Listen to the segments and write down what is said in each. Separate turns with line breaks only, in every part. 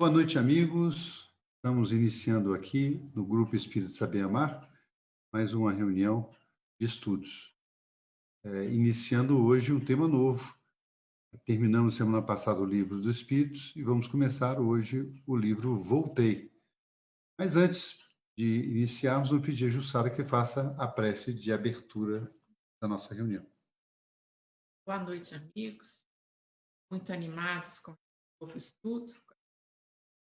Boa noite, amigos. Estamos iniciando aqui no Grupo Espírito Saber Amar mais uma reunião de estudos. Iniciando hoje um tema novo. Terminamos semana passada o Livro dos Espíritos e vamos começar hoje o livro Voltei. Mas antes de iniciarmos, eu pedi a Jussara que faça a prece de abertura da nossa reunião.
Boa noite, amigos. Muito animados com o novo estudo,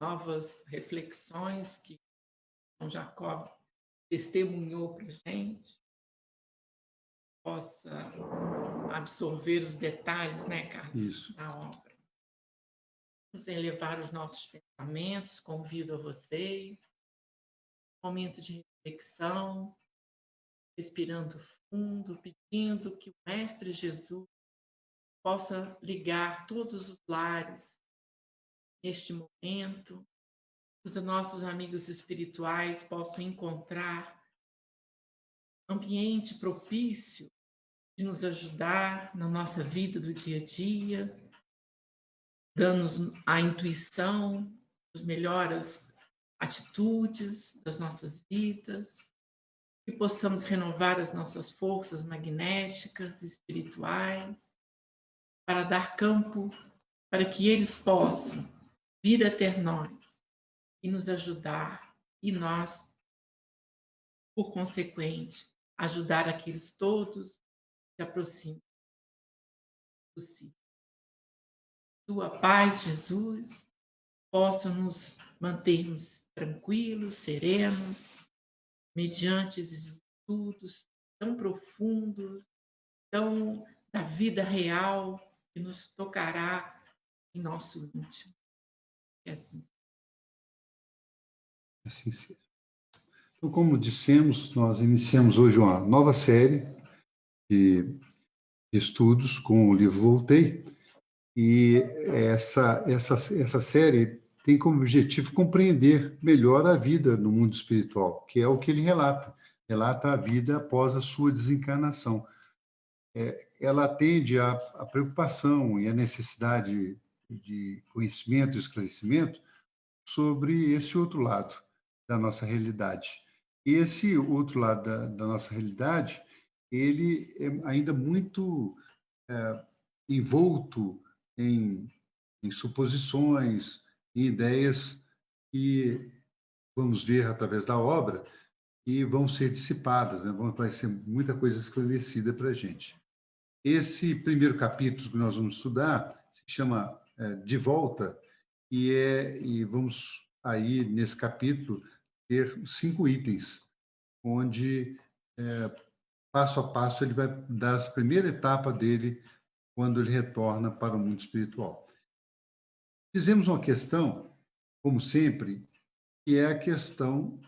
novas reflexões que São Jacó testemunhou para a gente, possa absorver os detalhes, né, Carlos,
Isso.
da obra. Vamos elevar os nossos pensamentos, convido a vocês, momento de reflexão, respirando fundo, pedindo que o Mestre Jesus possa ligar todos os lares neste momento, os nossos amigos espirituais possam encontrar ambiente propício de nos ajudar na nossa vida do dia a dia, dando-nos a intuição das melhores atitudes das nossas vidas, que possamos renovar as nossas forças magnéticas, espirituais, para dar campo para que eles possam vir até nós e nos ajudar, e nós, por consequente, ajudar aqueles todos que se aproximam do si. Tua paz, Jesus, possa nos mantermos tranquilos, serenos, mediante esses estudos tão profundos, tão da vida real, que nos tocará em nosso íntimo. Que assim seja.
Assim seja. Então, como dissemos, nós iniciamos hoje uma nova série de estudos com o livro Voltei, e essa série tem como objetivo compreender melhor a vida no mundo espiritual, que é o que ele relata a vida após a sua desencarnação. Ela atende à preocupação e à necessidade de conhecimento e esclarecimento sobre esse outro lado da nossa realidade. Esse outro lado da nossa realidade, ele é ainda muito envolto em suposições, em ideias que vamos ver através da obra e vão ser dissipadas, né? Vai ser muita coisa esclarecida para a gente. Esse primeiro capítulo que nós vamos estudar se chama De Volta, e vamos aí, nesse capítulo, ter 5 itens, onde, passo a passo, ele vai dar essa primeira etapa dele quando ele retorna para o mundo espiritual. Fizemos uma questão, como sempre, que é a questão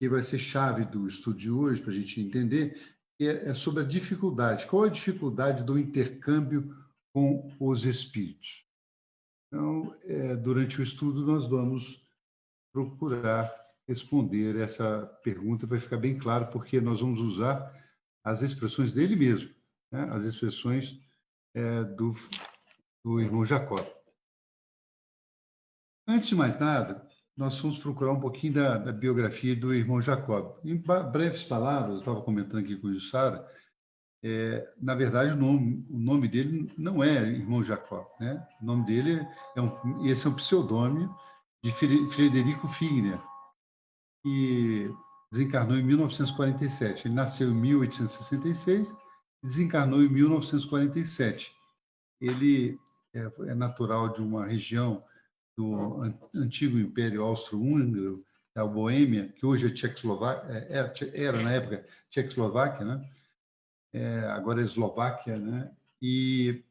que vai ser chave do estudo de hoje, para a gente entender, que é sobre a dificuldade. Qual é a dificuldade do intercâmbio com os espíritos? Então, durante o estudo, nós vamos procurar responder essa pergunta, vai ficar bem claro, porque nós vamos usar as expressões dele mesmo, né? As expressões do irmão Jacó. Antes de mais nada, nós vamos procurar um pouquinho da biografia do irmão Jacob. Em breves palavras, eu estava comentando aqui com o Jussara, na verdade, o nome dele não é irmão Jacob, né? O nome dele esse é um pseudônimo de Frederico Figner, que desencarnou em 1947. Ele nasceu em 1866 e desencarnou em 1947. Ele é natural de uma região do antigo Império Austro-Húngaro, da Boêmia, que hoje é Tchecoslováquia, era na época Tchecoslováquia, né? Agora é Eslováquia, né? E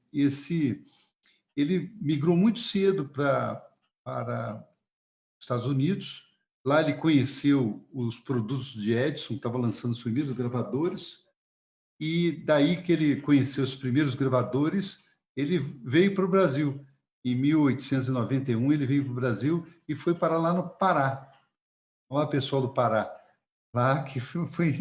ele migrou muito cedo para os Estados Unidos. Lá ele conheceu os produtos de Edison, que estava lançando os primeiros gravadores, e daí que ele conheceu os primeiros gravadores, ele veio para o Brasil. Em 1891, ele veio para o Brasil e foi parar lá no Pará. Olá, pessoal do Pará. Lá que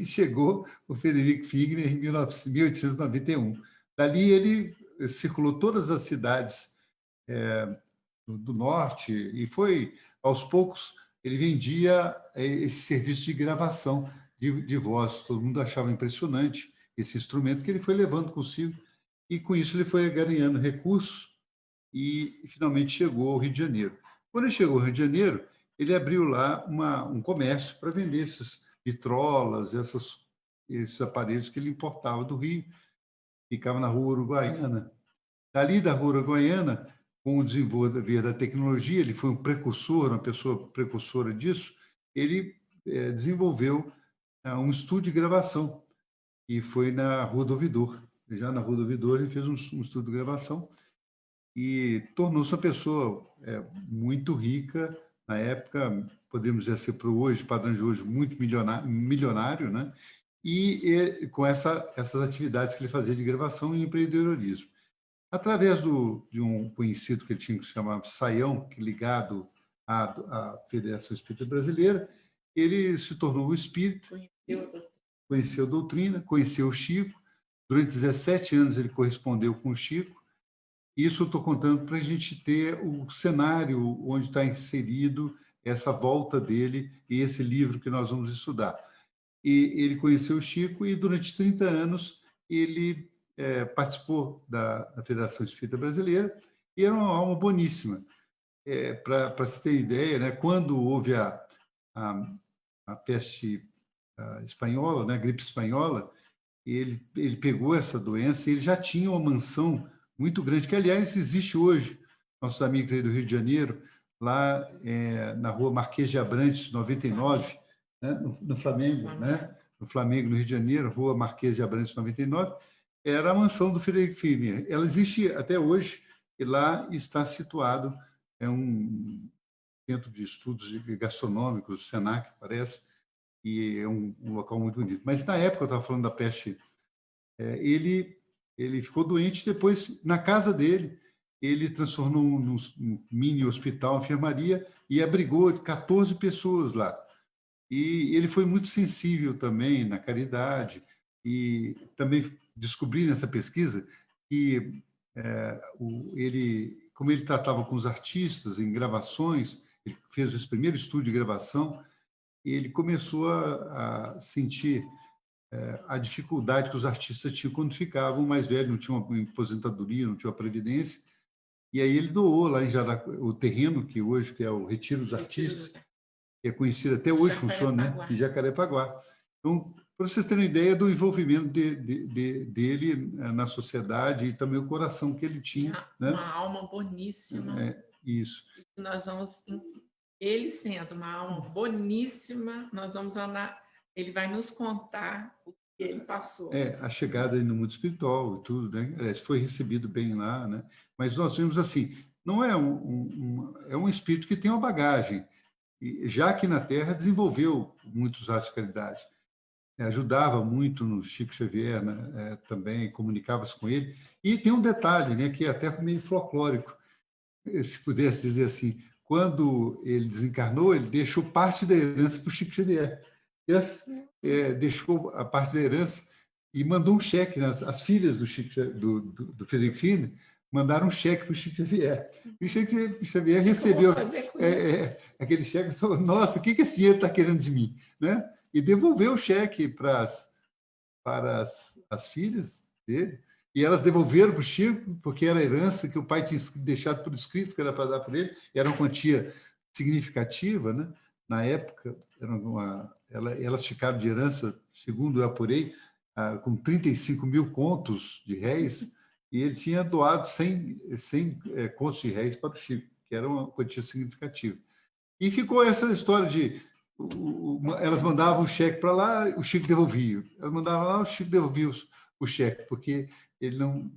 chegou o Frederico Figner em 1891. Dali ele circulou todas as cidades do norte, e foi, aos poucos, ele vendia esse serviço de gravação de voz. Todo mundo achava impressionante esse instrumento que ele foi levando consigo, e com isso ele foi ganhando recursos e finalmente chegou ao Rio de Janeiro. Quando ele chegou ao Rio de Janeiro, ele abriu lá um comércio para vender essas vitrolas, esses aparelhos que ele importava do Rio, ficava na Rua Uruguaiana. Dali da Rua Uruguaiana, com o desenvolver da tecnologia, ele foi um precursor, uma pessoa precursora disso, ele desenvolveu um estúdio de gravação, e foi na Rua do Ouvidor. Já na Rua do Ouvidor, ele fez um estúdio de gravação e tornou-se uma pessoa muito rica, na época, podemos dizer assim, para hoje, padrão de hoje, muito milionário, né? E com essas atividades que ele fazia de gravação e empreendedorismo. Através de um conhecido que ele tinha, que se chamava Saião, que ligado à Federação Espírita Brasileira, ele se tornou o espírito, conheceu a doutrina, conheceu o Chico. Durante 17 anos ele correspondeu com o Chico. Isso eu estou contando para a gente ter o cenário onde está inserido essa volta dele e esse livro que nós vamos estudar. E ele conheceu o Chico e, durante 30 anos, ele participou da Federação Espírita Brasileira e era uma alma boníssima. Para se ter ideia, né, quando houve a peste espanhola, né, a gripe espanhola, ele pegou essa doença e ele já tinha uma mansão muito grande, que, aliás, existe hoje. Nossos amigos aí do Rio de Janeiro, lá na Rua Marquês de Abrantes, 99, né, no Flamengo, né? No Flamengo, no Rio de Janeiro, Rua Marquês de Abrantes, 99, era a mansão do Frederico Fini. Ela existe até hoje, e lá está situado um centro de estudos gastronômicos, Senac, parece, e é um local muito bonito. Mas, na época, eu estava falando da peste, ele ficou doente. Depois, na casa dele, ele transformou num mini hospital, enfermaria, e abrigou 14 pessoas lá. E ele foi muito sensível também na caridade, e também descobri nessa pesquisa que como ele tratava com os artistas em gravações, ele fez esse primeiro estúdio de gravação, e ele começou a sentir a dificuldade que os artistas tinham quando ficavam mais velhos, não tinham uma aposentadoria, não tinham uma previdência, e aí ele doou lá em o terreno que hoje que é o Retiro dos Artistas, que é conhecido até hoje, funciona, né? Em Jacarepaguá. Então, para vocês terem ideia do envolvimento dele na sociedade e também o coração que ele tinha.
Uma alma boníssima.
Isso.
Nós vamos, ele sendo uma alma boníssima, nós vamos andar, ele vai nos contar o que ele passou.
A chegada no mundo espiritual e tudo, né? Foi recebido bem lá, né? Mas nós vimos assim, não é um espírito que tem uma bagagem, e já aqui na Terra desenvolveu muitos atos de caridade, ajudava muito no Chico Xavier, né? Também comunicava-se com ele. E tem um detalhe, né, que é até meio folclórico, se pudesse dizer assim: quando ele desencarnou, ele deixou parte da herança para o Chico Xavier. Deixou a parte da herança e mandou um cheque. Né? As filhas do do Frederico Fini mandaram um cheque para o Chico Xavier. E o Chico Xavier recebeu aquele cheque e falou: nossa, o que esse dinheiro está querendo de mim? Né? E devolveu o cheque para as filhas dele. E elas devolveram para o Chico, porque era a herança que o pai tinha deixado por escrito, que era para dar para ele. Era uma quantia significativa, né? Na época, elas ficaram de herança, segundo eu apurei, com 35 mil contos de réis, e ele tinha doado 100 contos de réis para o Chico, que era uma quantia significativa. E ficou essa história de elas mandavam o cheque para lá, o Chico devolvia. Elas mandavam lá, o Chico devolvia o cheque, porque ele não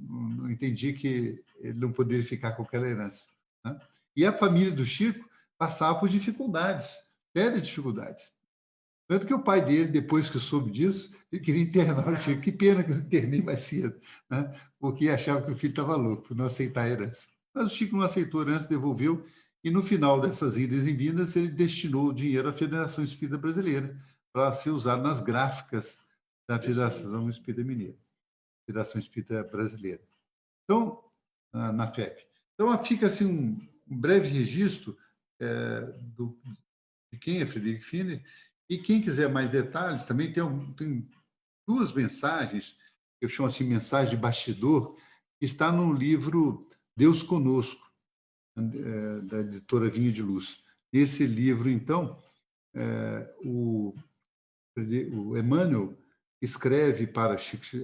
entendia que ele não poderia ficar com aquela herança. Né? E a família do Chico passava por dificuldades, sérias dificuldades. Tanto que o pai dele, depois que soube disso, ele queria internar o Chico. Que pena que eu internei mais cedo, né? Porque achava que o filho estava louco por não aceitar a herança. Mas o Chico não aceitou a herança, devolveu, e no final dessas idas e vindas, ele destinou o dinheiro à Federação Espírita Brasileira para ser usado nas gráficas da Federação Espírita Mineira, Federação Espírita Brasileira. Então, na FEP. Então, fica assim um breve registro de quem é Friedrich Finney, e quem quiser mais detalhes, também tem duas mensagens, eu chamo assim mensagem de bastidor, que está no livro Deus Conosco, da editora Vinha de Luz. Nesse livro, então, o Emmanuel escreve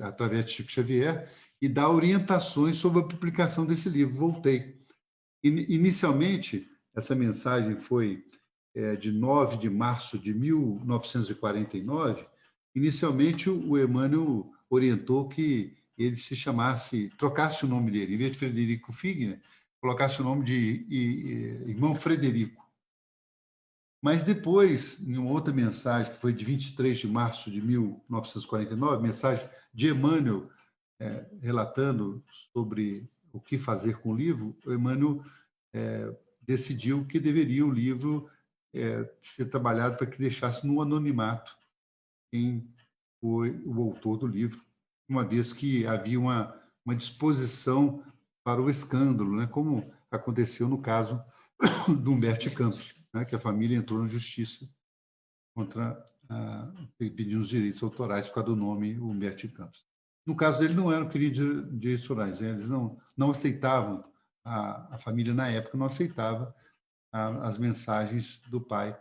através de Chico Xavier e dá orientações sobre a publicação desse livro, Voltei. Inicialmente, essa mensagem foi de 9 de março de 1949. Inicialmente, o Emmanuel orientou que ele se trocasse o nome dele, em vez de Frederico Figner, colocasse o nome de Irmão Frederico. Mas depois, em uma outra mensagem, que foi de 23 de março de 1949, mensagem de Emmanuel, relatando sobre o que fazer com o livro, o Emmanuel decidiu que deveria o livro ser trabalhado para que deixasse no anonimato quem foi o autor do livro, uma vez que havia uma disposição para o escândalo, né? Como aconteceu no caso do Humberto Campos, né? Que a família entrou na justiça pedindo os direitos autorais por causa do nome Humberto Campos. No caso dele, não eram queridos direitos autorais, né? Eles não aceitavam, a família na época não aceitava as mensagens do pai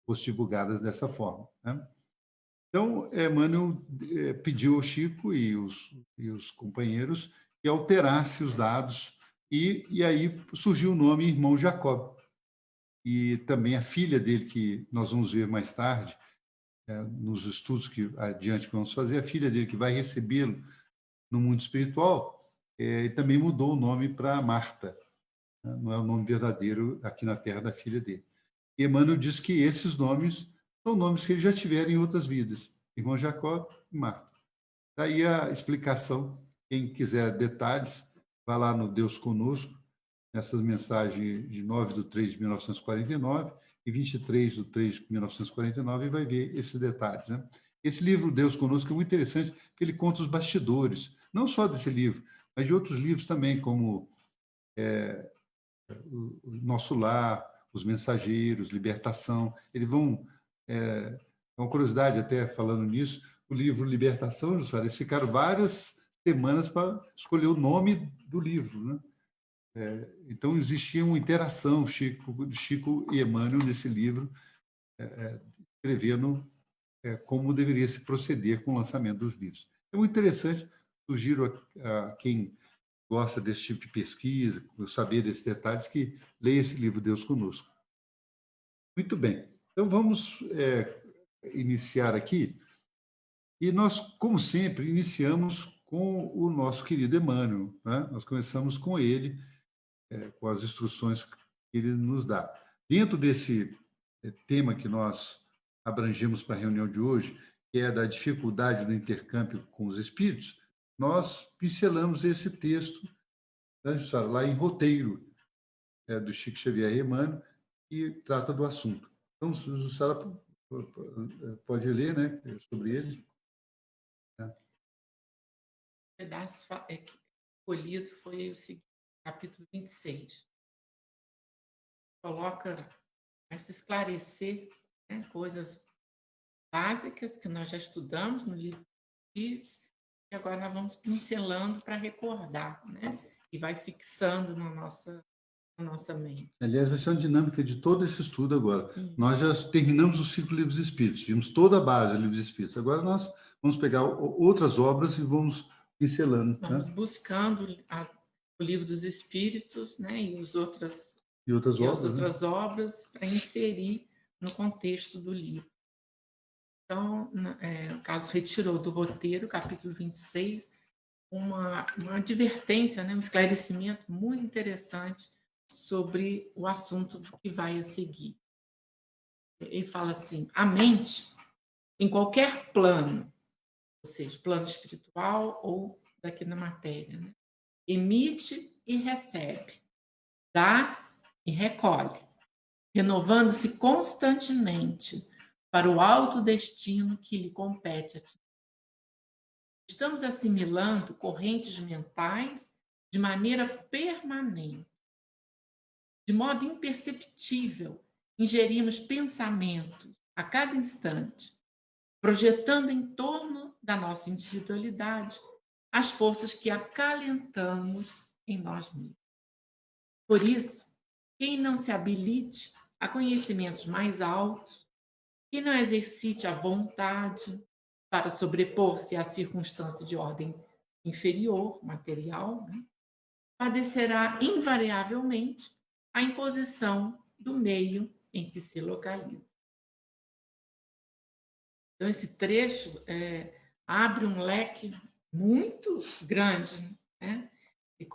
fossem divulgadas dessa forma, né? Então, Emmanuel pediu ao Chico e os companheiros que alterasse os dados, e aí surgiu o nome Irmão Jacob. E também a filha dele, que nós vamos ver mais tarde, nos estudos que adiante vamos fazer, a filha dele que vai recebê-lo no mundo espiritual, e também mudou o nome para Marta, né? Não é o nome verdadeiro aqui na Terra da filha dele. E Emmanuel diz que esses nomes são nomes que ele já tiveram em outras vidas, Irmão Jacó e Marta. Daí a explicação, quem quiser detalhes, vá lá no Deus Conosco, nessas mensagens de 9/3/1949 e 23/3/1949, e vai ver esses detalhes, né? Esse livro, Deus Conosco, é muito interessante, porque ele conta os bastidores, não só desse livro, mas de outros livros também, como o Nosso Lar, Os Mensageiros, Libertação. Eles vão... uma curiosidade, até falando nisso, o livro Libertação, eles ficaram várias semanas para escolher o nome do livro, né? Então, existia uma interação, Chico e Emmanuel, nesse livro, escrevendo como deveria se proceder com o lançamento dos livros. É muito interessante, sugiro a quem gosta desse tipo de pesquisa, saber desses detalhes, que leia esse livro, Deus Conosco. Muito bem. Então, vamos iniciar aqui. E nós, como sempre, iniciamos com o nosso querido Emmanuel, né? Nós começamos com ele, com as instruções que ele nos dá. Dentro desse tema que nós abrangemos para a reunião de hoje, que é da dificuldade do intercâmbio com os espíritos, nós pincelamos esse texto, né, lá em Roteiro, do Chico Xavier e Emmanuel, que trata do assunto. Então, Jussara pode ler, né, sobre ele.
O pedaço escolhido foi o seguinte, capítulo 26. Vai se esclarecer, né, coisas básicas que nós já estudamos no livro e agora nós vamos pincelando para recordar, né? E vai fixando na nossa mente.
Aliás, vai ser uma dinâmica de todo esse estudo agora. Nós já terminamos o ciclo Livros Espíritos, vimos toda a base do Livros Espíritos. Agora nós vamos pegar outras obras e vamos pincelando.
Vamos, né, buscando o Livro dos Espíritos, né? E as outras obras para inserir no contexto do livro. Então, o Carlos retirou do roteiro, capítulo 26, uma advertência, né, um esclarecimento muito interessante sobre o assunto que vai a seguir. Ele fala assim: a mente, em qualquer plano, ou seja, plano espiritual ou daqui na matéria, né, emite e recebe, dá e recolhe, renovando-se constantemente para o alto destino que lhe compete atingir. Estamos assimilando correntes mentais de maneira permanente, de modo imperceptível, ingerimos pensamentos a cada instante, projetando em torno da nossa individualidade as forças que acalentamos em nós mesmos. Por isso, quem não se habilite a conhecimentos mais altos, que não exercite a vontade para sobrepor-se à circunstância de ordem inferior, material, né, padecerá invariavelmente a imposição do meio em que se localiza. Então, esse trecho abre um leque muito grande, né? E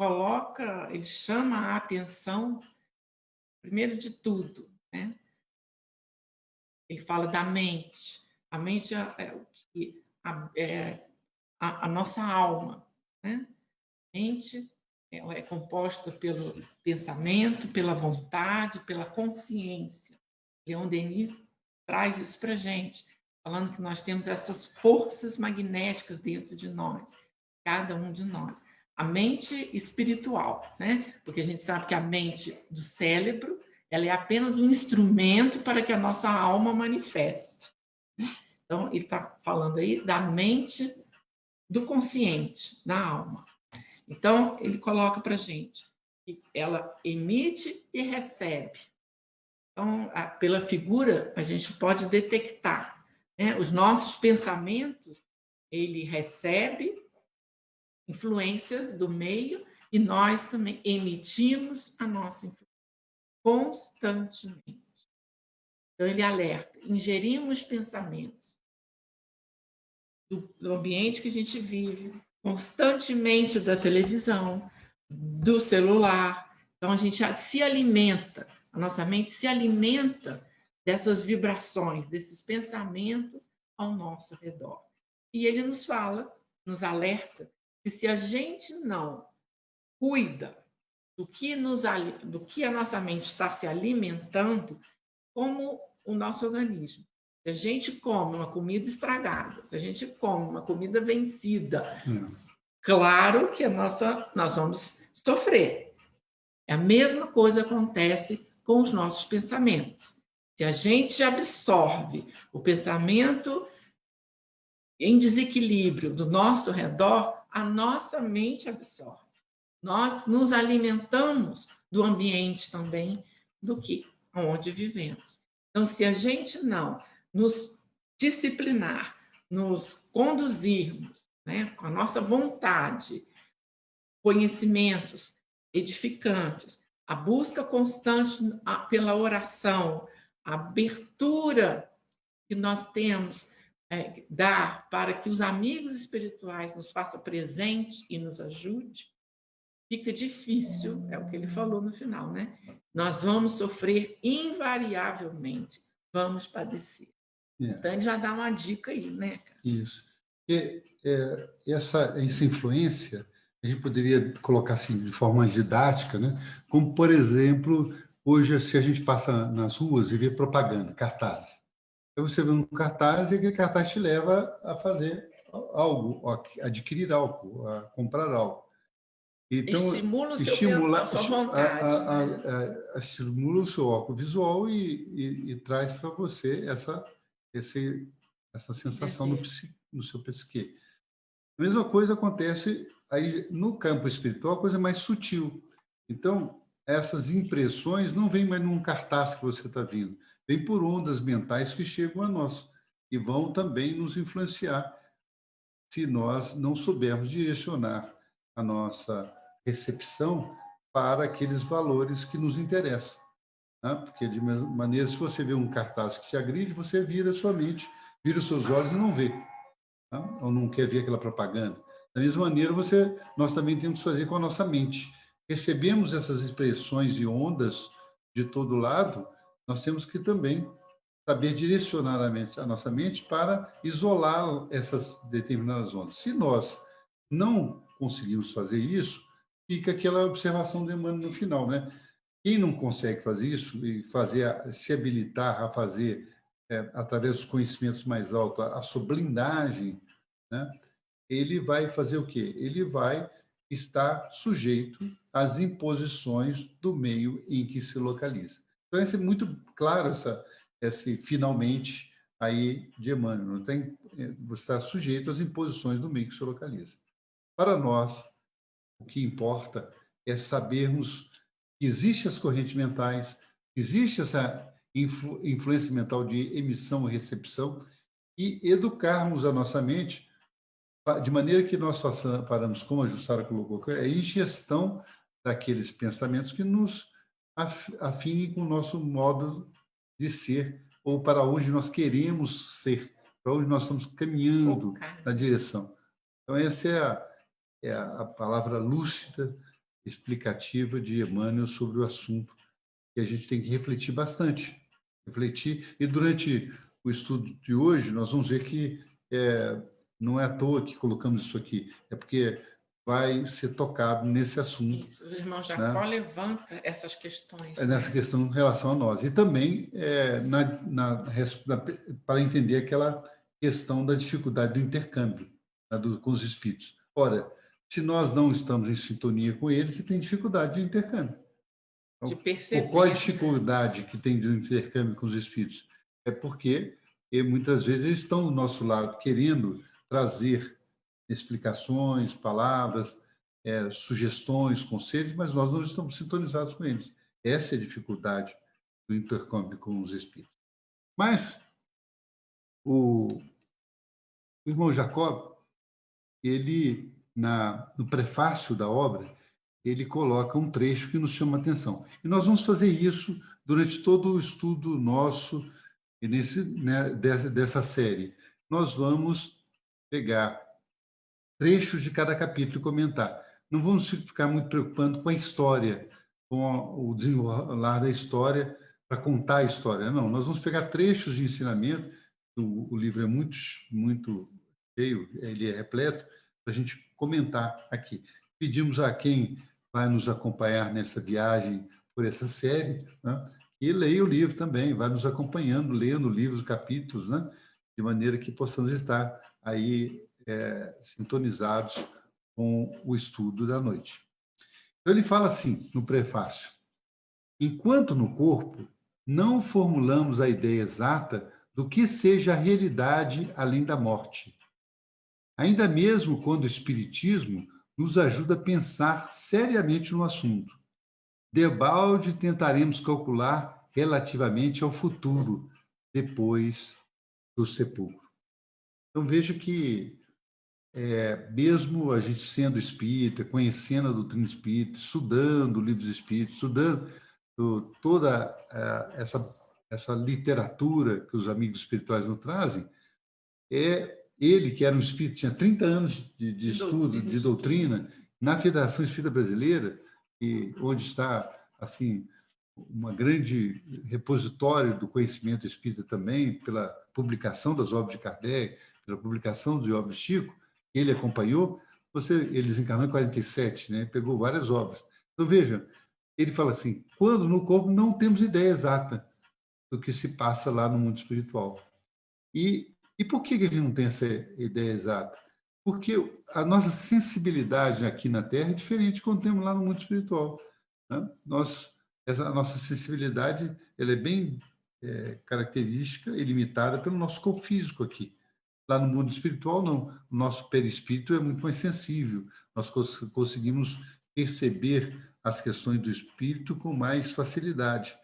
ele chama a atenção, primeiro de tudo, né? Ele fala da mente. A mente é a nossa alma, né? A mente, ela é composta pelo pensamento, pela vontade, pela consciência. Leon Denis traz isso para a gente, falando que nós temos essas forças magnéticas dentro de nós, cada um de nós. A mente espiritual, né? Porque a gente sabe que a mente do cérebro, ela é apenas um instrumento para que a nossa alma manifeste. Então, ele está falando aí da mente do consciente, da alma. Então, ele coloca para a gente que ela emite e recebe. Então, pela figura, a gente pode detectar, né? Os nossos pensamentos, ele recebe influência do meio e nós também emitimos a nossa influência constantemente. Então, ele alerta, ingerimos pensamentos do ambiente que a gente vive, constantemente da televisão, do celular. Então, a gente se alimenta, a nossa mente se alimenta dessas vibrações, desses pensamentos ao nosso redor. E ele nos fala, nos alerta, que se a gente não cuida do que a nossa mente está se alimentando, como o nosso organismo. Se a gente come uma comida estragada, se a gente come uma comida vencida, claro que nós vamos sofrer. A mesma coisa acontece com os nossos pensamentos. Se a gente absorve o pensamento em desequilíbrio do nosso redor, a nossa mente absorve. Nós nos alimentamos do ambiente também, onde vivemos. Então, se a gente não nos disciplinar, nos conduzirmos, né, com a nossa vontade, conhecimentos edificantes, a busca constante pela oração, a abertura que nós temos dar para que os amigos espirituais nos façam presente e nos ajude, fica difícil, é o que ele falou no final, né? Nós vamos sofrer invariavelmente, vamos padecer. Então, ele já dá uma dica aí, né?
Isso. Essa influência, a gente poderia colocar assim, de forma didática, né? Como, por exemplo, hoje, se a gente passa nas ruas e vê propaganda, cartaz. Então, você vê um cartaz e aquele cartaz te leva a fazer algo, a adquirir algo, a comprar algo. Então, estimula a sua vontade. Estimula o seu óculos visual e traz para você essa sensação no seu psique. A mesma coisa acontece aí no campo espiritual, a coisa mais sutil. Então, essas impressões não vêm mais num cartaz que você está vindo, vêm por ondas mentais que chegam a nós e vão também nos influenciar se nós não soubermos direcionar a nossa recepção para aqueles valores que nos interessam. Né? Porque, de mesma maneira, se você vê um cartaz que te agride, você vira sua mente, vira os seus olhos e não vê. Né? Ou não quer ver aquela propaganda. Da mesma maneira, nós também temos que fazer com a nossa mente. Recebemos essas expressões e ondas de todo lado, nós temos que também saber direcionar a nossa mente para isolar essas determinadas ondas. Se nós não conseguimos fazer isso, fica aquela observação do Emmanuel no final, né? Quem não consegue fazer isso e se habilitar a fazer, através dos conhecimentos mais altos, a sua blindagem, né? Ele vai fazer o quê? Ele vai estar sujeito às imposições do meio em que se localiza. Então, é muito claro esse finalmente aí de Emmanuel. Não tem, você está sujeito às imposições do meio que se localiza. Para nós, o que importa é sabermos que existem as correntes mentais, existe essa influência mental de emissão e recepção, e educarmos a nossa mente de maneira que nós paramos, como a Jussara colocou, a ingestão daqueles pensamentos que nos afinem com o nosso modo de ser, ou para onde nós queremos ser, para onde nós estamos caminhando na direção. Então, essa é a palavra lúcida, explicativa de Emmanuel sobre o assunto, que a gente tem que refletir bastante. Refletir, e durante o estudo de hoje, nós vamos ver que não é à toa que colocamos isso aqui, é porque vai ser tocado nesse assunto.
Isso, o irmão Jacó levanta essas questões.
Nessa questão em relação a nós. E também para entender aquela questão da dificuldade do intercâmbio com os espíritos. Ora, se nós não estamos em sintonia com eles, você tem dificuldade de intercâmbio.
De perceber.
Qual a dificuldade que tem de intercâmbio com os espíritos? É porque muitas vezes eles estão do nosso lado, querendo trazer explicações, palavras, sugestões, conselhos, mas nós não estamos sintonizados com eles. Essa é a dificuldade do intercâmbio com os espíritos. Mas o irmão Jacob, ele, no prefácio da obra, ele coloca um trecho que nos chama a atenção. E nós vamos fazer isso durante todo o estudo nosso dessa série. Nós vamos pegar trechos de cada capítulo e comentar. Não vamos ficar muito preocupando com a história, com o desenrolar da história, para contar a história. Não, nós vamos pegar trechos de ensinamento, o livro é muito, muito cheio, ele é repleto, para a gente comentar aqui. Pedimos a quem vai nos acompanhar nessa viagem por essa série, né, e leia o livro também, vai nos acompanhando, lendo livros, capítulos, né, de maneira que possamos estar aí sintonizados com o estudo da noite. Então, ele fala assim, no prefácio: enquanto no corpo não formulamos a ideia exata do que seja a realidade além da morte, ainda mesmo quando o Espiritismo nos ajuda a pensar seriamente no assunto, debalde tentaremos calcular relativamente ao futuro, depois do sepulcro. Então, veja que mesmo a gente sendo espírita, conhecendo a doutrina espírita, estudando livros espíritas, estudando toda essa literatura que os amigos espirituais nos trazem, ele, que era um espírita, tinha 30 anos de estudo, de doutrina, na Federação Espírita Brasileira, onde está, assim, uma grande repositório do conhecimento espírita também, pela publicação das obras de Kardec, pela publicação de obras de Chico, ele acompanhou. Ele desencarnou em 47, né? Pegou várias obras. Então, veja, ele fala assim: quando no corpo não temos ideia exata do que se passa lá no mundo espiritual. E por que a gente não tem essa ideia exata? Porque a nossa sensibilidade aqui na Terra é diferente quando temos lá no mundo espiritual, né? A nossa sensibilidade ela é bem característica e limitada pelo nosso corpo físico aqui. Lá no mundo espiritual, não. O nosso perispírito é muito mais sensível. Nós conseguimos perceber as questões do espírito com mais facilidade.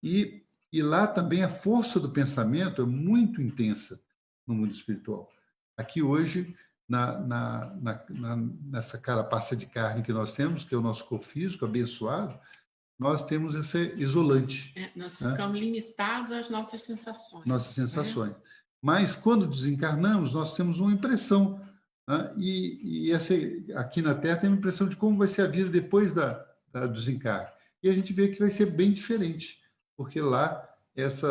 E lá também a força do pensamento é muito intensa no mundo espiritual. Aqui hoje, nessa carapaça de carne que nós temos, que é o nosso corpo físico abençoado, nós temos esse isolante.
Nós ficamos limitados às nossas sensações.
Nossas sensações. Mas, quando desencarnamos, nós temos uma impressão. Né? E aqui na Terra tem uma impressão de como vai ser a vida depois do desencarne. E a gente vê que vai ser bem diferente, porque lá as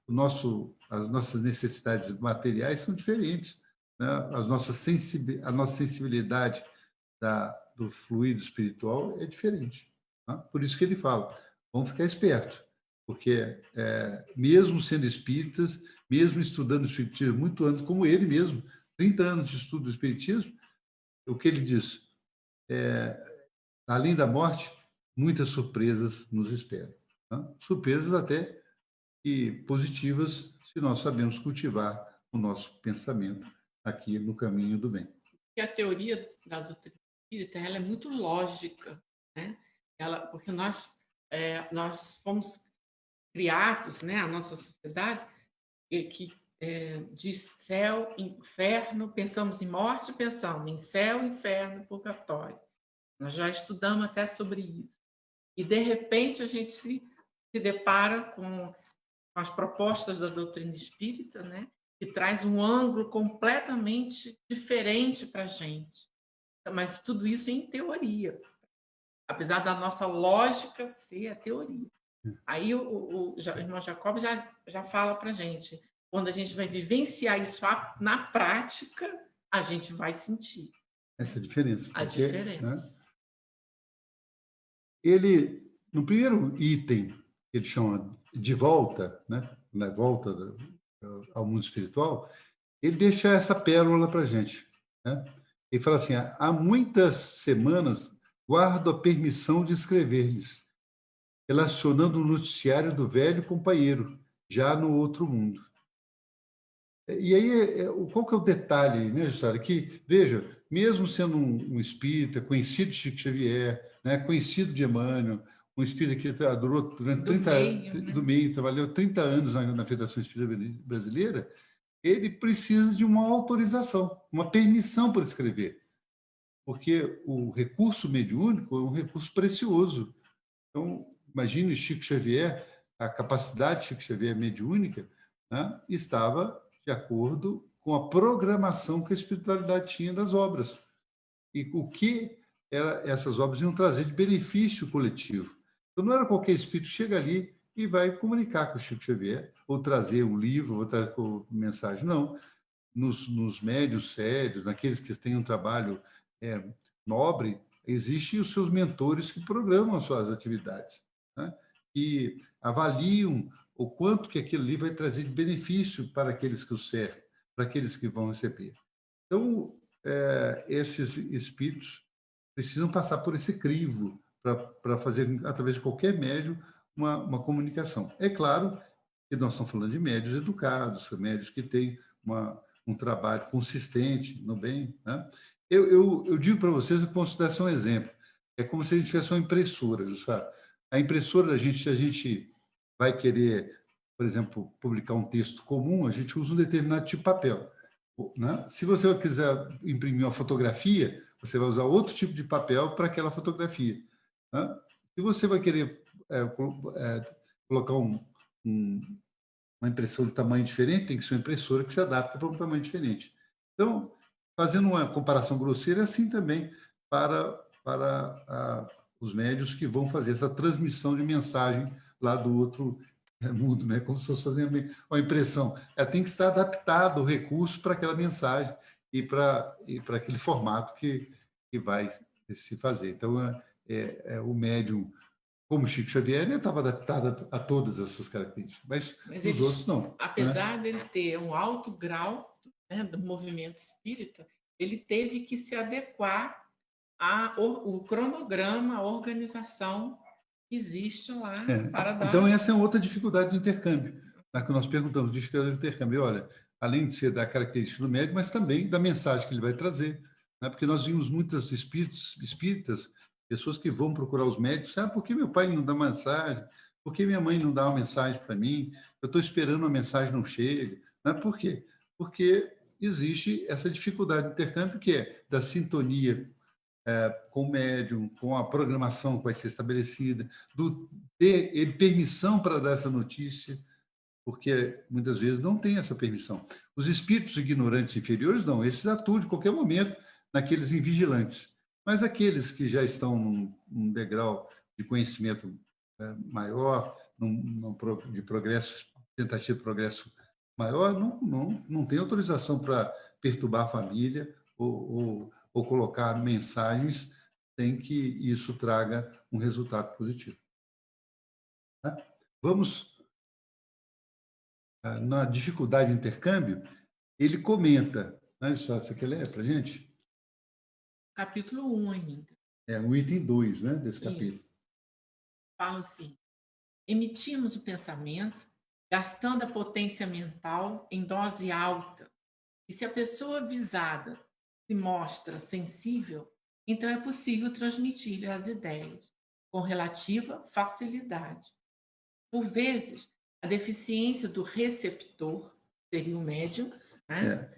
nossas necessidades materiais são diferentes. Né? A nossa sensibilidade do fluido espiritual é diferente. Né? Por isso que ele fala, vamos ficar espertos, porque mesmo sendo espíritas, mesmo estudando o espiritismo muito antes, como ele mesmo, 30 anos de estudo do espiritismo, o que ele diz? além da morte, muitas surpresas nos esperam. Tá? Surpresas até que positivas, se nós sabemos cultivar o nosso pensamento aqui no caminho do bem.
E a teoria da doutrina espírita, ela é muito lógica, né? Porque nós fomos criados, né? A nossa sociedade que diz céu, inferno, pensamos em morte, pensamos em céu, inferno, purgatório. Nós já estudamos até sobre isso. E, de repente, a gente se depara com as propostas da doutrina espírita, né? Que traz um ângulo completamente diferente para a gente. Mas tudo isso em teoria, apesar da nossa lógica ser a teoria. Aí o irmão Jacob já fala para a gente, quando a gente vai vivenciar isso na prática, a gente vai sentir
essa diferença.
A diferença.
Né? Ele, no primeiro item, ele chama de volta, né? Na volta ao mundo espiritual, ele deixa essa pérola para a gente. Né? Ele fala assim, há muitas semanas guardo a permissão de escrever-lhes, relacionando o noticiário do velho companheiro, já no outro mundo. E aí, qual que é o detalhe, né, Jussara? Que, veja, mesmo sendo um espírita, conhecido de Chico Xavier, né, conhecido de Emmanuel, um espírita que durou durante 30 anos, do meio, trabalhou 30 anos na Federação Espírita Brasileira, ele precisa de uma autorização, uma permissão para escrever, porque o recurso mediúnico é um recurso precioso. Então, imagine Chico Xavier, a capacidade de Chico Xavier mediúnica, né, estava de acordo com a programação que a espiritualidade tinha das obras. E o que essas obras iam trazer de benefício coletivo. Então, não era qualquer espírito que chega ali e vai comunicar com o Chico Xavier, ou trazer um livro, ou trazer mensagem. Não. Nos médios sérios, naqueles que têm um trabalho nobre, existem os seus mentores que programam as suas atividades, né? E avaliam o quanto que aquilo ali vai trazer de benefício para aqueles que o servem, para aqueles que vão receber. Então, esses espíritos precisam passar por esse crivo para fazer, através de qualquer médium, uma comunicação. É claro que nós estamos falando de médios educados, médios que têm um trabalho consistente no bem. Né? Eu digo para vocês, eu considero um exemplo. É como se a gente tivesse uma impressora, sabe? A impressora, se a gente vai querer, por exemplo, publicar um texto comum, a gente usa um determinado tipo de papel. Né? Se você quiser imprimir uma fotografia, você vai usar outro tipo de papel para aquela fotografia. Né? Se você vai querer colocar uma impressora de tamanho diferente, tem que ser uma impressora que se adapta para um tamanho diferente. Então, fazendo uma comparação grosseira, é assim também para os médios que vão fazer essa transmissão de mensagem lá do outro mundo, né? Como se fosse fazer uma impressão. Ela tem que estar adaptado o recurso para aquela mensagem e para aquele formato que vai se fazer. Então, o médium, como Chico Xavier, ele estava adaptado a todas essas características, mas os outros não.
Apesar dele ter um alto grau, né, do movimento espírita, ele teve que se adequar ao cronograma, à organização que existe lá para dar...
Então, essa é outra dificuldade do intercâmbio, na que nós perguntamos, dificuldade do intercâmbio. Olha, além de ser da característica do médium, mas também da mensagem que ele vai trazer. Né? Porque nós vimos muitos espíritas, pessoas que vão procurar os médicos, por que meu pai não dá mensagem? Por que minha mãe não dá uma mensagem para mim? Eu estou esperando uma mensagem não chega. Né? Por quê? Porque existe essa dificuldade do intercâmbio, que é da sintonia com o médium, com a programação que vai ser estabelecida, ter permissão para dar essa notícia, porque muitas vezes não tem essa permissão. Os espíritos ignorantes inferiores, não, esses atuam de qualquer momento naqueles invigilantes. Mas aqueles que já estão num degrau de conhecimento maior, de progresso, tentativa de progresso maior, não tem autorização para perturbar a família ou colocar mensagens sem que isso traga um resultado positivo. Vamos na dificuldade de intercâmbio, ele comenta, né, você quer ler para a gente?
Capítulo 1 ainda.
É o item 2, né, desse capítulo.
Isso. Fala assim: emitimos o pensamento, gastando a potência mental em dose alta. E se a pessoa visada se mostra sensível, então é possível transmitir-lhe as ideias com relativa facilidade. Por vezes, a deficiência do receptor, seria o médium, né?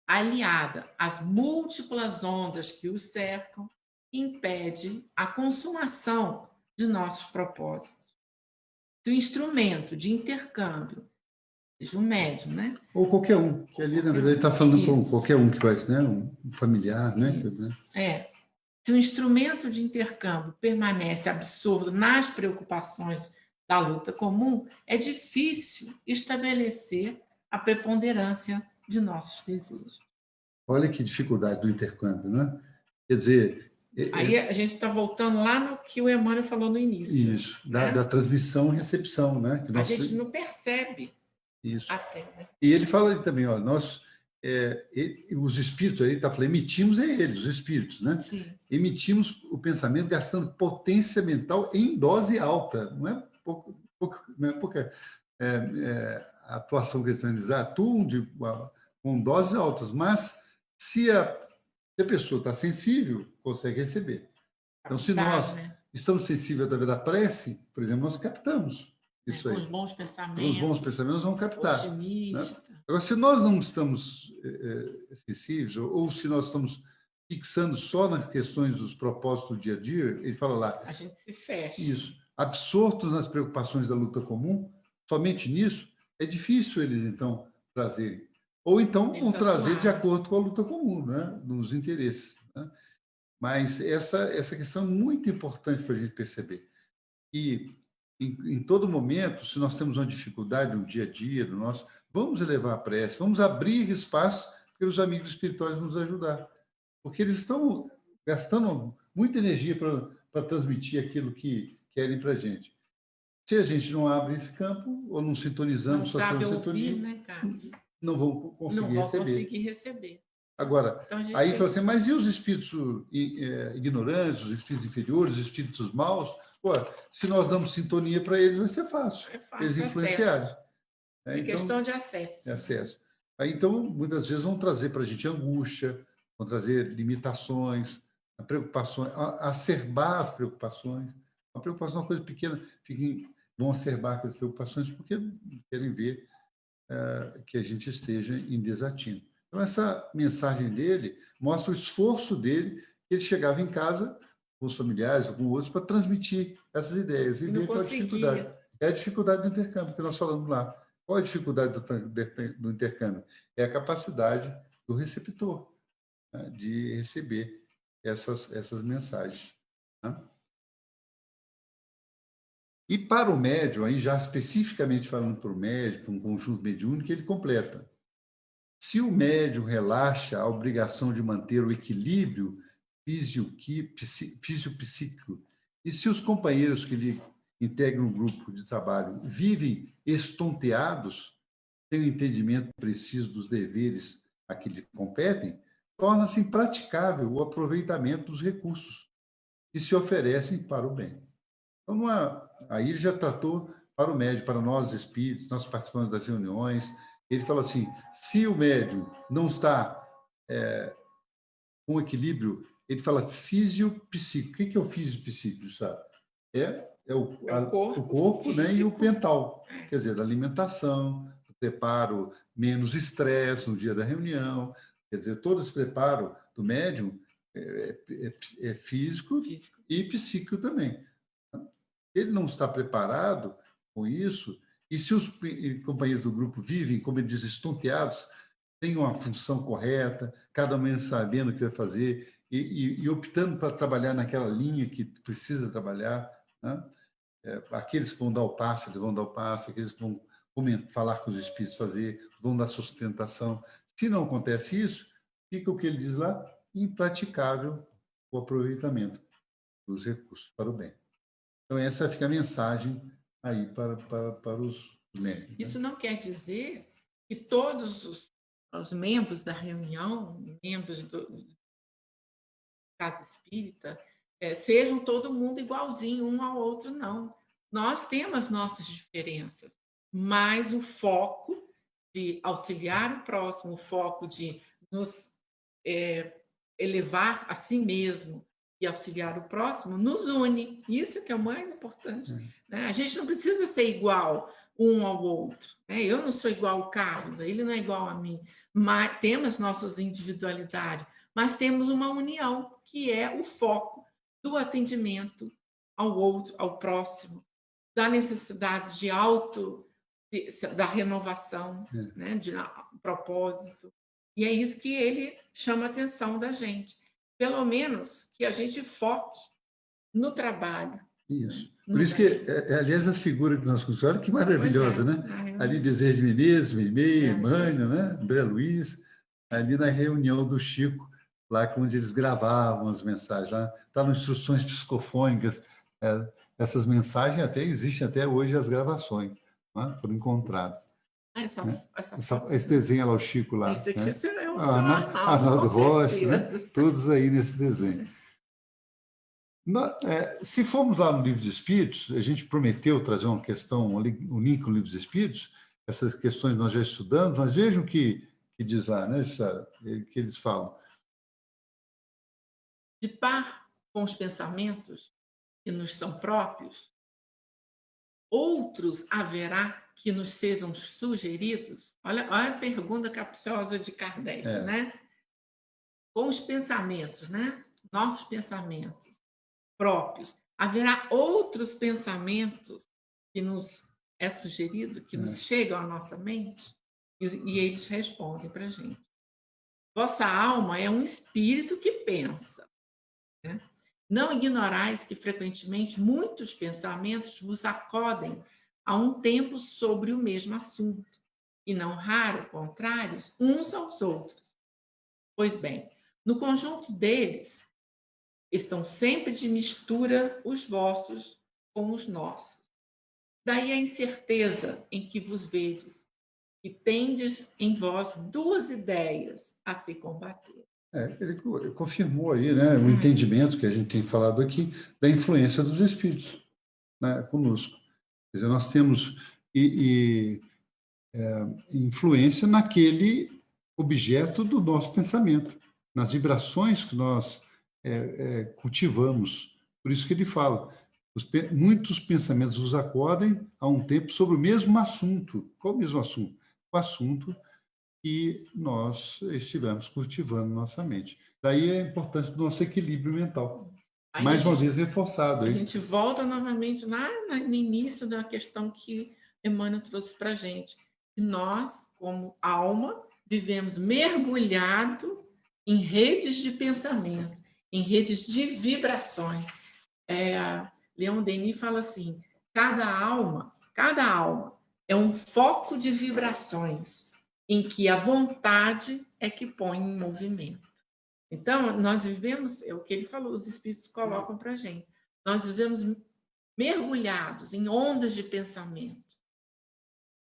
Aliada às múltiplas ondas que o cercam, impede a consumação de nossos propósitos. Se o instrumento de intercâmbio, seja o médium, né?
Ou qualquer um, que ali, na verdade, está falando com qualquer um que vai, né? Um familiar, né?
Se o instrumento de intercâmbio permanece absorto nas preocupações da luta comum, é difícil estabelecer a preponderância de nossos desejos.
Olha que dificuldade do intercâmbio, né? Quer dizer...
Aí a gente está voltando lá no que o Emmanuel falou no início.
Isso, né? da transmissão e recepção, né?
Que a gente não percebe.
Isso.
Até, né?
E ele fala também, ó, nós... os espíritos, aí está falando, emitimos eles, os espíritos, né?
Sim.
Emitimos o pensamento gastando potência mental em dose alta. Não é pouca a atuação que eles atuam com doses altas, mas se a pessoa está sensível, consegue receber. Então, se nós estamos sensíveis através da prece, por exemplo, nós captamos isso aí.
Com os bons pensamentos.
Com os bons pensamentos, nós vamos captar.
Otimista.
Né? Agora, se nós não estamos sensíveis, ou se nós estamos fixando só nas questões dos propósitos do dia a dia, ele fala lá...
A gente se fecha.
Isso. Absortos nas preocupações da luta comum, somente nisso, é difícil eles, então, trazerem. Ou, então, vão trazer de acordo com a luta comum, né? Nos interesses. Né? Mas essa questão é muito importante para a gente perceber. E, em todo momento, se nós temos uma dificuldade no dia a dia, vamos elevar a prece, vamos abrir espaço para os amigos espirituais nos ajudar. Porque eles estão gastando muita energia para transmitir aquilo que querem para a gente. Se a gente não abre esse campo, ou não sintonizamos,
não sabe ouvir, né, Carlos?
Não vão conseguir
receber.
Agora, então, aí fala assim, mas e os espíritos ignorantes, os espíritos inferiores, os espíritos maus? Pô, se nós damos sintonia para eles, vai ser fácil. Eles influenciarem.
É questão de acesso.
Acesso. Aí, então, muitas vezes vão trazer para a gente angústia, vão trazer limitações, preocupações, acerbar as preocupações. A preocupação é uma coisa pequena, vão acerbar aquelas preocupações porque querem ver que a gente esteja em desatino. Então, essa mensagem dele mostra o esforço dele, que ele chegava em casa com os familiares, com outros, para transmitir essas ideias.
E não conseguia.
É a dificuldade do intercâmbio, que nós falamos lá. Qual é a dificuldade do intercâmbio? É a capacidade do receptor, né, de receber essas mensagens. Né? E para o médium, aí já especificamente falando para o médium, para um conjunto mediúnico, ele completa. Se o médium relaxa a obrigação de manter o equilíbrio físico-psíquico, e se os companheiros que lhe integram o grupo de trabalho vivem estonteados, sem o entendimento preciso dos deveres a que lhe competem, torna-se impraticável o aproveitamento dos recursos que se oferecem para o bem. Então, aí ele já tratou para o médium, para nós espíritos, nós participamos das reuniões. Ele fala assim: se o médium não está com equilíbrio, ele fala físio-psíquico. O que é o físio-psíquico, sabe? É o corpo, né, e o mental. Quer dizer, da alimentação, do preparo, menos estresse no dia da reunião. Quer dizer, todo esse preparo do médium é físico e psíquico também. Ele não está preparado com isso, e se os companheiros do grupo vivem, como ele diz, estonteados, têm uma função correta, cada um sabendo o que vai fazer e optando para trabalhar naquela linha que precisa trabalhar, né? Aqueles que vão dar o passo, eles vão dar o passo, aqueles que vão falar com os espíritos, vão dar sustentação. Se não acontece isso, fica o que ele diz lá, impraticável o aproveitamento dos recursos para o bem. Então, essa fica a mensagem aí para os médios.
Isso não quer dizer que todos os membros da reunião, membros do Casa Espírita, sejam todo mundo igualzinho um ao outro, não. Nós temos nossas diferenças, mas o foco de auxiliar o próximo, o foco de nos elevar a si mesmo e auxiliar o próximo, nos une. Isso que é o mais importante. Né? A gente não precisa ser igual um ao outro. Né? Eu não sou igual ao Carlos, ele não é igual a mim. Mas temos nossas individualidades, mas temos uma união, que é o foco do atendimento ao outro, ao próximo, da necessidade de da renovação, né? De propósito. E é isso que ele chama a atenção da gente. Pelo menos que a gente foque no trabalho.
Isso. Por isso que, aliás, as figuras que nós conhecemos, que maravilhosa, né? Ali Bezerra de Menezes, Meimei, Mânia, né? André Luiz, ali na reunião do Chico, lá onde eles gravavam as mensagens, lá estavam instruções psicofônicas, essas mensagens até existem até hoje, as gravações, né? Foram encontradas. Esse desenho lá, o Chico lá.
Esse aqui
né?
é o
Arnaldo Rocha, né? Todos aí nesse desenho. Se formos lá no Livro dos Espíritos, a gente prometeu trazer uma questão, um link com o Livro dos Espíritos, essas questões nós já estudamos, mas vejam o que diz lá, né, que eles falam.
De par com os pensamentos que nos são próprios, outros haverá que nos sejam sugeridos? Olha a pergunta capciosa de Kardec, né? Com os pensamentos, né? Nossos pensamentos próprios. Haverá outros pensamentos que nos é sugerido, que nos chegam à nossa mente? E eles respondem para a gente. Vossa alma é um espírito que pensa. Né? Não ignorais que, frequentemente, muitos pensamentos vos acodem a um tempo sobre o mesmo assunto, e não raro contrários uns aos outros. Pois bem, no conjunto deles, estão sempre de mistura os vossos com os nossos. Daí a incerteza em que vos vedes, que tendes em vós duas ideias a se combater.
Ele confirmou aí, né, o entendimento que a gente tem falado aqui da influência dos espíritos, né, conosco. Quer dizer, nós temos influência naquele objeto do nosso pensamento, nas vibrações que nós cultivamos. Por isso que ele fala, muitos pensamentos os acodem a um tempo sobre o mesmo assunto. Qual o mesmo assunto? O assunto que nós estivemos cultivando na nossa mente. Daí a importância do nosso equilíbrio mental. Mais uma vez reforçado.
A gente volta novamente lá no início da questão que Emmanuel trouxe para a gente. Nós, como alma, vivemos mergulhado em redes de pensamento, em redes de vibrações. Leon Denis fala assim, cada alma é um foco de vibrações em que a vontade é que põe em movimento. Então, nós vivemos, é o que ele falou, os espíritos colocam para a gente, nós vivemos mergulhados em ondas de pensamento.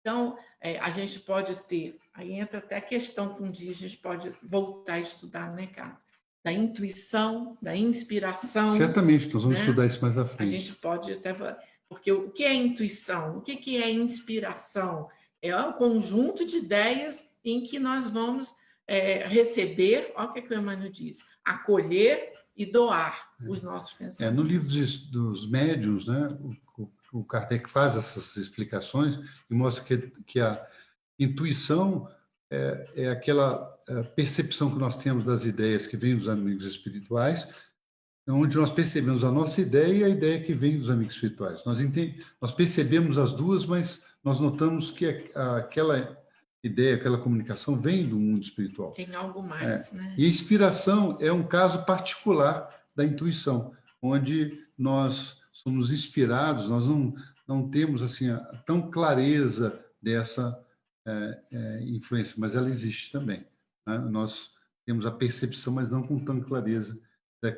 Então, a gente pode ter, aí entra até a questão que um dia a gente pode voltar a estudar, né, cara? Da intuição, da inspiração.
Certamente, nós vamos estudar isso mais à frente.
A gente pode até... Porque o que é intuição? O que é inspiração? É um conjunto de ideias em que nós vamos receber, olha o que o Emmanuel diz, acolher e doar os nossos pensamentos.
No livro dos médiuns, né, o Kardec faz essas explicações e mostra que a intuição é aquela percepção que nós temos das ideias que vêm dos amigos espirituais, onde nós percebemos a nossa ideia e a ideia que vem dos amigos espirituais. Nós percebemos as duas, mas nós notamos que aquela ideia, aquela comunicação vem do mundo espiritual.
Tem algo mais, né?
E a inspiração é um caso particular da intuição, onde nós somos inspirados, nós não temos assim tão clareza dessa influência, mas ela existe também. Né? Nós temos a percepção, mas não com tanta clareza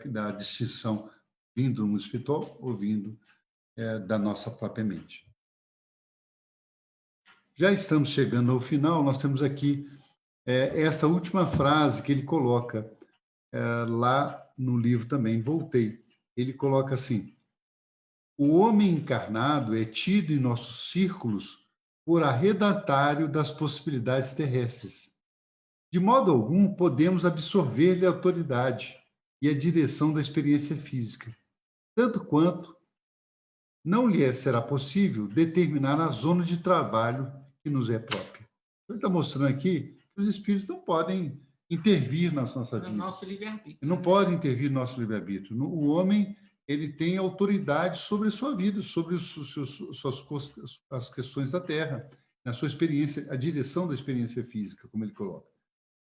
da distinção vindo do mundo espiritual ou vindo da nossa própria mente. Já estamos chegando ao final, nós temos aqui essa última frase que ele coloca lá no livro também, Voltei. ele coloca assim: o homem encarnado é tido em nossos círculos por arredatário das possibilidades terrestres. De modo algum, podemos absorver-lhe a autoridade e a direção da experiência física, tanto quanto não lhe será possível determinar a zona de trabalho que nos é própria. Ele está mostrando aqui que os espíritos não podem intervir na nossa vida.
No nosso livre-arbítrio.
Não podem intervir no nosso livre-arbítrio. O homem, ele tem autoridade sobre a sua vida, sobre as questões da Terra, na sua experiência, a direção da experiência física, como ele coloca.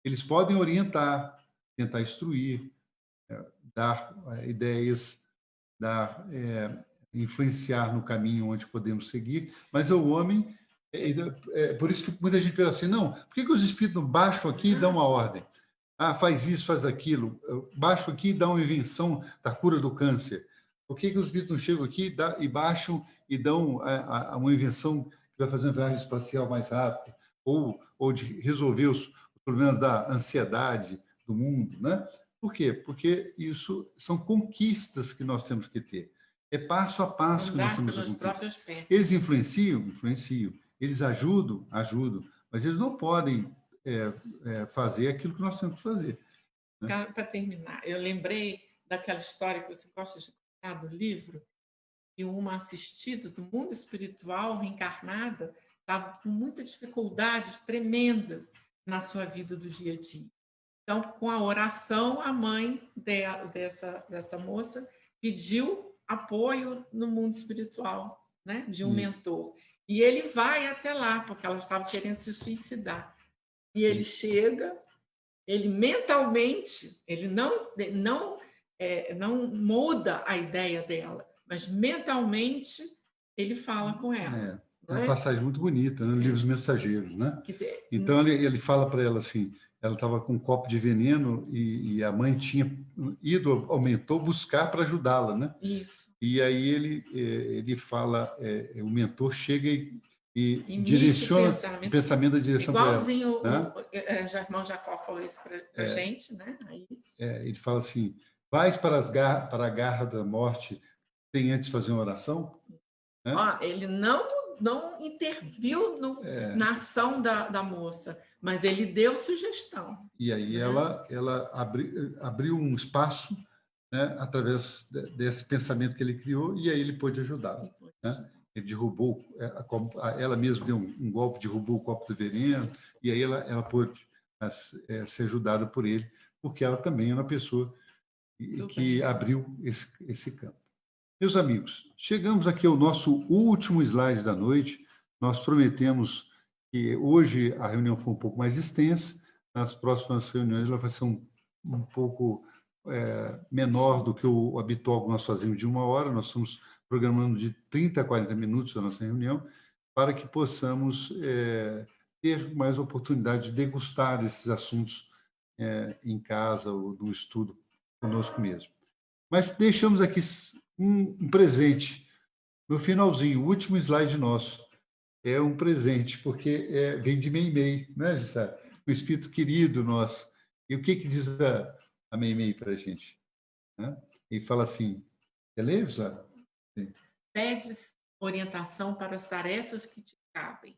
Eles podem orientar, tentar instruir, dar ideias, dar, influenciar no caminho onde podemos seguir, mas o homem, por isso que muita gente pensa assim, não, por que os espíritos não baixam aqui e dão uma ordem? Ah, faz isso, faz aquilo. Eu baixo aqui e dá uma invenção da cura do câncer. Por que os espíritos não chegam aqui e baixam e dão uma invenção que vai fazer uma viagem espacial mais rápida? Ou de resolver os problemas da ansiedade do mundo, né? Por quê? Porque isso são conquistas que nós temos que ter. É passo a passo que nós temos que conquistar. Eles influenciam? Influenciam. Eles ajudam? Ajudam. Mas eles não podem fazer aquilo que nós temos que fazer.
Né? Para terminar, eu lembrei daquela história que você gosta de contar do livro, que uma assistida do mundo espiritual, reencarnada, estava com muitas dificuldades tremendas na sua vida do dia a dia. Então, com a oração, a mãe dessa moça pediu apoio no mundo espiritual, né? De um mentor. E ele vai até lá, porque ela estava querendo se suicidar. E ele chega, ele mentalmente, ele não muda a ideia dela, mas mentalmente ele fala com ela.
É uma passagem muito bonita, né? No Livros Mensageiros, né? Dizer, então ele fala para ela assim, ela estava com um copo de veneno e a mãe tinha ido ao mentor buscar para ajudá-la, né?
Isso.
E aí ele fala, o mentor chega e direciona o pensamento da direção para ela.
Igualzinho o irmão Jacó falou isso para a gente, né? Aí...
ele fala assim, vais para a garra da morte sem antes fazer uma oração?
Né? Ele não interviu na ação da moça, mas ele deu sugestão.
E aí ela abriu um espaço, né, através desse pensamento que ele criou, e aí ele pôde ajudá-la. Né? Ele derrubou, ela mesma deu um golpe, derrubou o copo de veneno, e aí ela pôde ser ajudada por ele, porque ela também é uma pessoa que abriu esse campo. Meus amigos, chegamos aqui ao nosso último slide da noite. Nós prometemos que hoje a reunião foi um pouco mais extensa, nas próximas reuniões ela vai ser um pouco menor do que o habitual que nós fazemos de 1 hora, nós estamos programando de 30 a 40 minutos a nossa reunião, para que possamos ter mais oportunidade de degustar esses assuntos em casa ou no estudo conosco mesmo. Mas deixamos aqui um presente, no finalzinho, o último slide nosso. É um presente, porque vem de Meimei, né, Gissara? Um espírito querido nosso. E o que diz a Meimei para a gente? Né? Ele fala assim, quer ler, Gissara?
Pedes orientação para as tarefas que te cabem.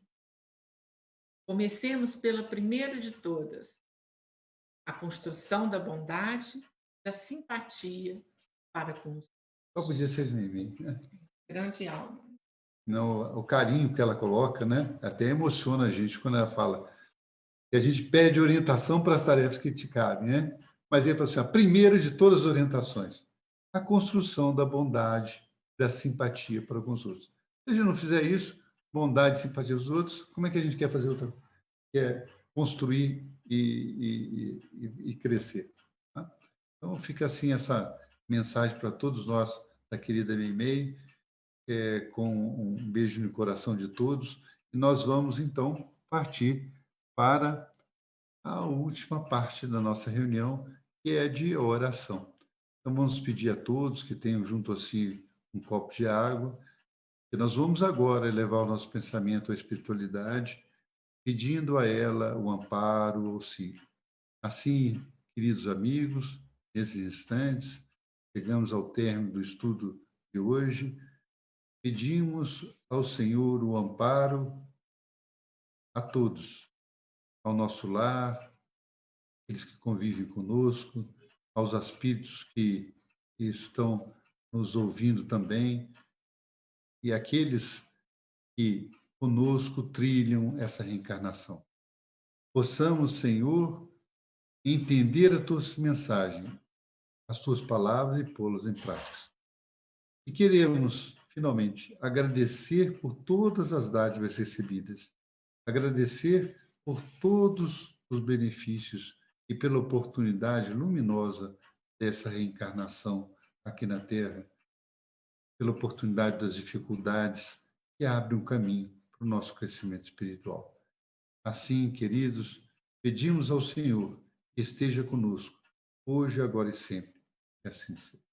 Comecemos pela primeira de todas, a construção da bondade, da simpatia para com os...
Só podia ser Meimei, né?
Grande alma.
Não, o carinho que ela coloca, né? Até emociona a gente quando ela fala que a gente pede orientação para as tarefas que te cabem, né? Mas ele fala assim, a primeira de todas as orientações, a construção da bondade, da simpatia para com os outros. Se a gente não fizer isso, bondade e simpatia dos outros, como é que a gente quer fazer outra? Quer construir e crescer. Tá? Então, fica assim essa mensagem para todos nós, da querida Meimei, com um beijo no coração de todos. E nós vamos, então, partir para a última parte da nossa reunião, que é de oração. Então, vamos pedir a todos que tenham junto a si um copo de água, e nós vamos agora elevar o nosso pensamento à espiritualidade, pedindo a ela o amparo, o auxílio. Assim, queridos amigos, nesses instantes, chegamos ao término do estudo de hoje. Pedimos ao Senhor o amparo a todos, ao nosso lar, aqueles que convivem conosco, aos espíritos que estão nos ouvindo também, e aqueles que conosco trilham essa reencarnação. Possamos, Senhor, entender a tua mensagem, as tuas palavras e pô-las em prática. E queremos, finalmente, agradecer por todas as dádivas recebidas, agradecer por todos os benefícios e pela oportunidade luminosa dessa reencarnação aqui na Terra, pela oportunidade das dificuldades que abrem um caminho para o nosso crescimento espiritual. Assim, queridos, pedimos ao Senhor que esteja conosco, hoje, agora e sempre. Que assim seja.